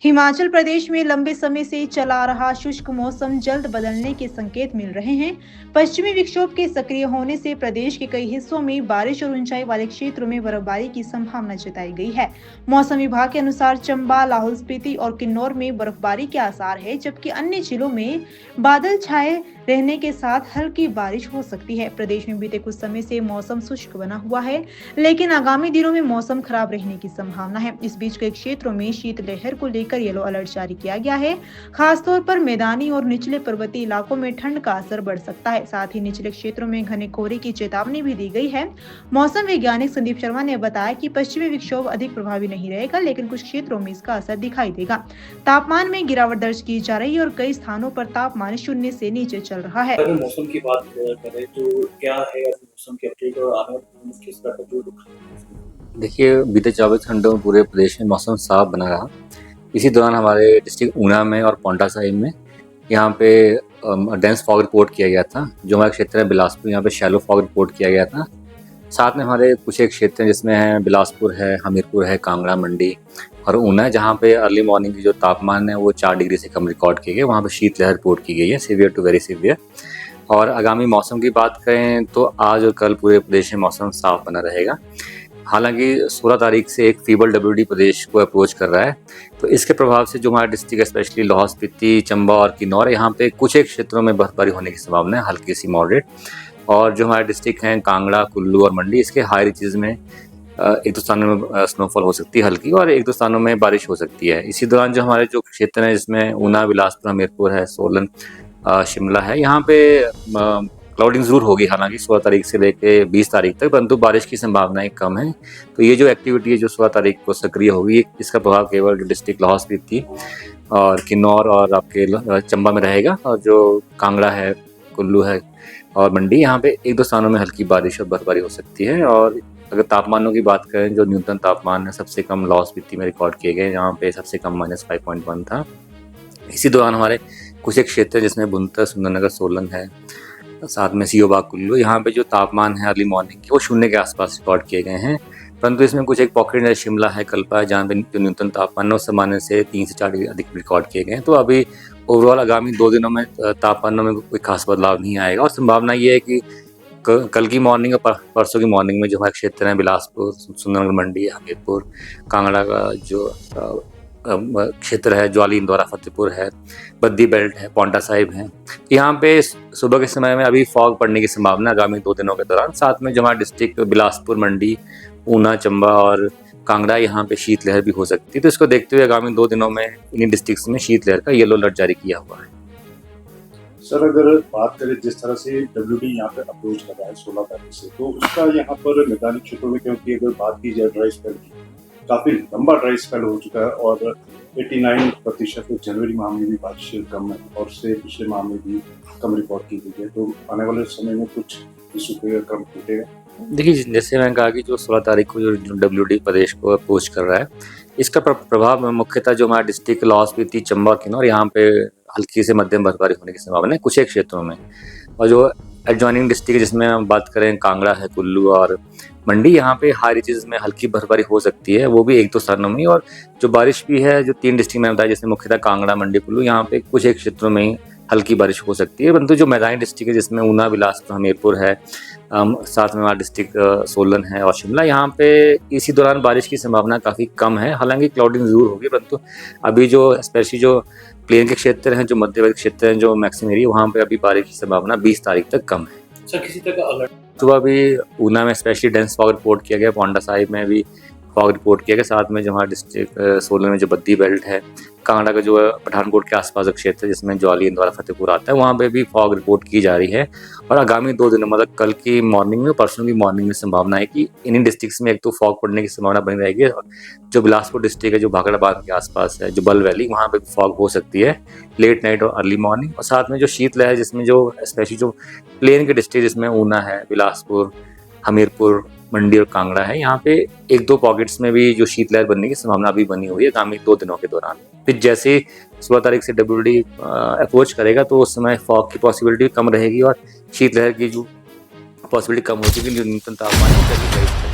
हिमाचल प्रदेश में लंबे समय से चला आ रहा शुष्क मौसम जल्द बदलने के संकेत मिल रहे हैं। पश्चिमी विक्षोभ के सक्रिय होने से प्रदेश के कई हिस्सों में बारिश और ऊंचाई वाले क्षेत्रों में बर्फबारी की संभावना जताई गई है। मौसम विभाग के अनुसार चंबा, लाहौल स्पीति और किन्नौर में बर्फबारी के आसार है, जबकि अन्य जिलों में बादल छाए रहने के साथ हल्की बारिश हो सकती है। प्रदेश में बीते कुछ समय से मौसम शुष्क बना हुआ है, लेकिन आगामी दिनों में मौसम खराब रहने की संभावना है। इस बीच कई क्षेत्रों में शीतलहर को लेकर येलो अलर्ट जारी किया गया है। खासतौर पर मैदानी और निचले पर्वतीय इलाकों में ठंड का असर बढ़ सकता है। साथ ही निचले क्षेत्रों में घने कोहरे की चेतावनी भी दी गई है। मौसम वैज्ञानिक संदीप शर्मा ने बताया कि पश्चिमी विक्षोभ अधिक प्रभावी नहीं रहेगा, लेकिन कुछ क्षेत्रों में इसका असर दिखाई देगा। तापमान में गिरावट दर्ज की जा रही है और कई स्थानों पर तापमान 0 से नीचे चल रहा है। अगर मौसम की बात करें तो क्या है मौसम की अपडेट और आने वाले किस तरह का जो देखिए, बीते 24 घंटों में पूरे प्रदेश में मौसम साफ बना रहा। इसी दौरान हमारे डिस्ट्रिक्ट ऊना में और पांवटा साहिब में यहाँ पे डेंस फॉग रिपोर्ट किया गया था। जो हमारा क्षेत्र है बिलासपुर, यहाँ पे शैलो फॉग रिपोर्ट किया गया था। साथ में हमारे कुछ एक क्षेत्र हैं जिसमें है बिलासपुर है, हमीरपुर है, कांगड़ा, मंडी और ऊना, जहाँ पे अर्ली मॉर्निंग की जो तापमान है वो 4 डिग्री से कम रिकॉर्ड किए गए। वहाँ पे शीतलहर रिपोर्ट की गई है, सीवियर टू वेरी सीवियर। और आगामी मौसम की बात करें तो आज और कल पूरे प्रदेश में मौसम साफ बना रहेगा। हालांकि 16 तारीख से एक फीबल डब्ल्यूडी प्रदेश को अप्रोच कर रहा है, तो इसके प्रभाव से जो हमारा डिस्ट्रिक्ट स्पेशली लाहौल स्पीति, चंबा और किन्नौर, यहाँ पे कुछ एक क्षेत्रों में बर्फबारी होने की संभावना है, हल्की सी मॉडरेट। और जो हमारे डिस्ट्रिक्ट हैं कांगड़ा, कुल्लू और मंडी, इसके हाई रीचेज में एक दो स्थानों में स्नोफॉल हो सकती है हल्की, और एक दो स्थानों में बारिश हो सकती है। इसी दौरान जो हमारे जो क्षेत्र हैं जिसमें ऊना, बिलासपुर, हमीरपुर है, सोलन, शिमला है, यहाँ पे क्लाउडिंग जरूर होगी हालांकि 16 तारीख से लेके 20 तारीख तक, परंतु बारिश की संभावनाएं कम है। तो ये जो एक्टिविटी है जो 16 तारीख को सक्रिय होगी, इसका प्रभाव केवल डिस्ट्रिक्ट लाहौल स्पीति और किन्नौर और आपके चंबा में रहेगा। और जो कांगड़ा है, कुल्लू है और मंडी, यहाँ पे एक दो स्थानों में हल्की बारिश और बर्फबारी हो सकती है। और अगर तापमानों की बात करें, जो न्यूनतम तापमान है सबसे कम लाहौल स्पीति में रिकॉर्ड किए गए, यहाँ पे सबसे कम -5.1 था। इसी दौरान हमारे कुछ एक क्षेत्र जिसमें बुनतर, सुंदरनगर, सोलन है, साथ में सीओबाग, कुल्लू, यहाँ पे जो तापमान है अर्ली मॉर्निंग के वो 0 के आसपास रिकॉर्ड किए गए हैं। परंतु इसमें कुछ एक पॉकेट है, शिमला है, कल्पा है, जहाँ पे जो न्यूनतम तापमान है उस सामान्य से 3 से 4 डिग्री अधिक रिकॉर्ड किए गए हैं। तो अभी ओवरऑल आगामी 2 दिनों में तापमानों में कोई खास बदलाव नहीं आएगा। और संभावना ये है कि कल की मॉर्निंग और परसों की मॉर्निंग में जो हमारे क्षेत्र हैं बिलासपुर, सुंदरनगर, मंडी, हमीरपुर, कांगड़ा का जो क्षेत्र है, ज्वाली, इंदौरा, फतेहपुर है, बद्दी बेल्ट है, पांवटा साहिब है, यहाँ पे सुबह के समय में अभी फॉग पड़ने की संभावना आगामी 2 दिनों के दौरान। साथ में जो हमारा डिस्ट्रिक्ट बिलासपुर, मंडी, ऊना, चंबा और कांगड़ा, यहाँ पे शीतलहर भी हो सकती है। तो इसको देखते हुए आगामी 2 दिनों में इन डिस्ट्रिक्ट्स में शीतलहर का येलो अलर्ट जारी किया हुआ है। सर अगर बात करें जिस तरह से डब्ल्यूडी यहाँ पे अप्रोच कर रहा है 16 तारीख से, तो उसका यहाँ पर मैदानी क्षेत्रों में, क्योंकि अगर बात की जाए ड्राई स्पेल की, काफी लंबा ड्राई स्पेल हो चुका है और 89% जनवरी माह में भी बारिश कम है और उससे पिछले माह में भी कम रिकॉर्ड की गई है। तो आने वाले समय में कुछ इशू कम टूटेगा। देखिए, जैसे मैंने कहा कि जो 16 तारीख को जो डब्ल्यूडी प्रदेश को अप्रोच कर रहा है, इसका प्रभाव मुख्यतः जो हमारा डिस्ट्रिक्ट लाहौल स्पीति, चंबा, किन्नौर, यहाँ पे हल्की से मध्यम बर्फबारी होने की संभावना है कुछ एक क्षेत्रों में। और जो एडजॉइनिंग डिस्ट्रिक्ट जिसमें हम बात करें, कांगड़ा है, कुल्लू और मंडी, यहाँ पे हाई रीचेज में हल्की बर्फबारी हो सकती है, वो भी एक दो स्थानों में। और जो बारिश भी है, जो 3 डिस्ट्रिक्ट में बताया, जैसे मुख्यतः कांगड़ा, मंडी, कुल्लू, यहाँ पे कुछ एक क्षेत्रों में ही हल्की बारिश हो सकती है। परंतु जो मैदानी डिस्ट्रिक्ट है जिसमें ऊना, बिलासपुर, हमीरपुर है, साथ में हमारा डिस्ट्रिक्ट सोलन है और शिमला, यहाँ पे इसी दौरान बारिश की संभावना काफ़ी कम है। हालांकि क्लाउडिंग जरूर होगी, परंतु अभी जो स्पेशली जो प्लेन के क्षेत्र हैं, जो मध्यवर्ती क्षेत्र हैं, जो मैक्सिमम एरिया, वहाँ पे अभी बारिश की संभावना 20 तारीख तक कम है। सर किसी तरह का अलर्ट सुबह अभी ऊना में स्पेशली डेंस फॉग रिपोर्ट किया गया, पांवटा साहिब में भी फॉग रिपोर्ट किया गया, साथ में जो हमारा डिस्ट्रिक्ट सोलन में जो बद्दी बेल्ट है, कांगड़ा का जो पठानकोट के आसपास का क्षेत्र है जिसमें ज्वाली, इंदौरा, फतेहपुर आता है, वहाँ पे भी फॉग रिपोर्ट की जा रही है। और आगामी 2 दिनों मतलब कल की मॉर्निंग में, परसों की मॉर्निंग में संभावना है कि इन्हीं डिस्ट्रिक्ट्स में एक तो फॉग पड़ने की संभावना बनी रहेगी। जो बिलासपुर डिस्ट्रिक्ट है, जो भाखड़ा बांध के आसपास है, जो बल वैली, वहाँ पे फॉग हो सकती है लेट नाइट और अर्ली मॉर्निंग। और साथ में जो शीतलहर है, जिसमें जो स्पेशली जो प्लेन के डिस्ट्रिक्ट जिसमें ऊना है, बिलासपुर, हमीरपुर, मंडी और कांगड़ा है, यहाँ पे 1-2 पॉकेट्स में भी जो शीतलहर बनने की संभावना अभी बनी हुई है आगामी 2 दिनों के दौरान। फिर जैसे 16 तारीख से डब्ल्यूडी अप्रोच करेगा तो उस समय फॉग की पॉसिबिलिटी कम रहेगी और शीतलहर की जो पॉसिबिलिटी कम होगी, क्योंकि न्यूनतम तापमान